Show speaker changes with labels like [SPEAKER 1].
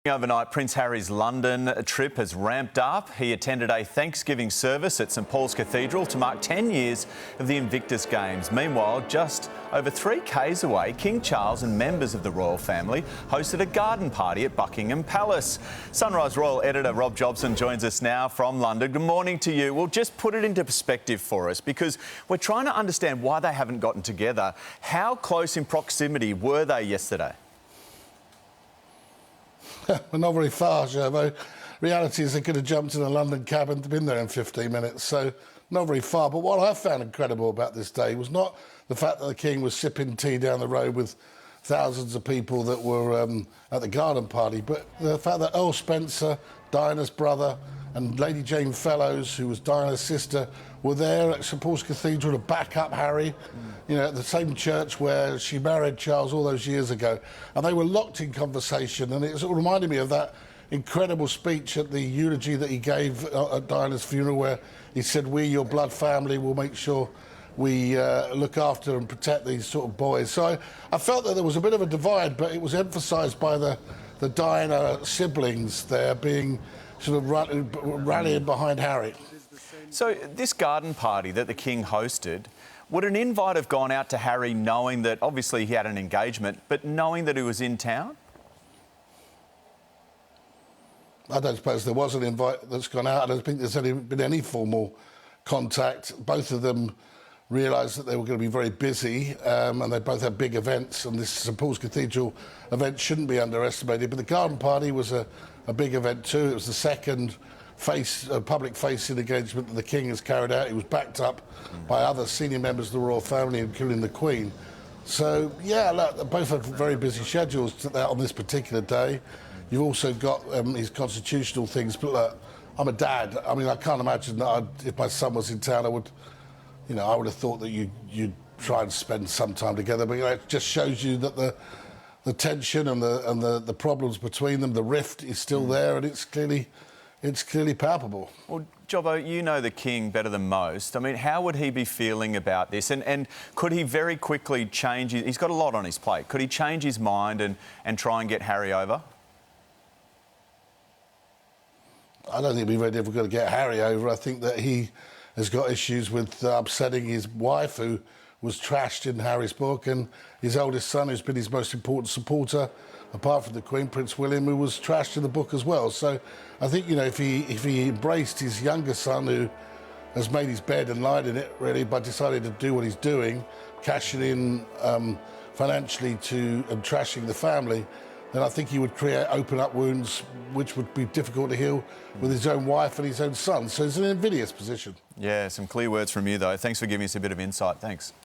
[SPEAKER 1] Overnight, Prince Harry's London trip has ramped up. He attended a Thanksgiving service at St Paul's Cathedral to mark 10 years of the Invictus Games. Meanwhile, just over 3 k's away, King Charles and members of the royal family hosted a garden party at Buckingham Palace. Sunrise Royal editor Rob Jobson joins us now from London. Good morning to you. Well, just put it into perspective for us, because we're trying to understand why they haven't gotten together. How close in proximity were they yesterday?
[SPEAKER 2] We're not very far, Gervo. Reality is they could have jumped in a London cab and been there in 15 minutes, so not very far. But what I found incredible about this day was not the fact that the King was sipping tea down the road with thousands of people that were at the garden party, but the fact that Earl Spencer, Diana's brother, and Lady Jane Fellows, who was Diana's sister, were there at St Paul's Cathedral to back up Harry, you know, at the same church where she married Charles all those years ago. And they were locked in conversation, and it sort of reminded me of that incredible speech at the eulogy that he gave at Diana's funeral, where he said, "We, your blood family, will make sure we look after and protect these sort of boys." So I felt that there was a bit of a divide, but it was emphasised by the Diana siblings there being sort of rallying behind Harry.
[SPEAKER 1] So this garden party that the King hosted, would an invite have gone out to Harry knowing that obviously he had an engagement, but knowing that he was in town?
[SPEAKER 2] I don't suppose there was an invite that's gone out. I don't think there's been any formal contact. Both of them realised that they were going to be very busy, and they both had big events, and this St Paul's Cathedral event shouldn't be underestimated. But the garden party was a big event too. It was the second public-facing engagement that the King has carried out. He was backed up by other senior members of the royal family, including the Queen. So, yeah, look, they both had very busy schedules on this particular day. You've also got his constitutional things. But look, I'm a dad. I mean, I can't imagine that if my son was in town, I would have thought that you'd try and spend some time together. But you know, it just shows you that the tension and the problems between them, the rift is still there, and it's clearly palpable.
[SPEAKER 1] Well, Jobbo, you know the King better than most. I mean, how would he be feeling about this? And could he very quickly change he's got a lot on his plate. Could he change his mind and try and get Harry over?
[SPEAKER 2] I don't think it'd be very difficult to get Harry over. I think that he has got issues with upsetting his wife, who was trashed in Harry's book, and his oldest son, who's been his most important supporter, apart from the Queen, Prince William, who was trashed in the book as well. So I think, you know, if he embraced his younger son, who has made his bed and lied in it, really, by deciding to do what he's doing, cashing in financially and trashing the family, then I think he would open up wounds which would be difficult to heal with his own wife and his own son. So it's an invidious position.
[SPEAKER 1] Yeah, some clear words from you, though. Thanks for giving us a bit of insight. Thanks.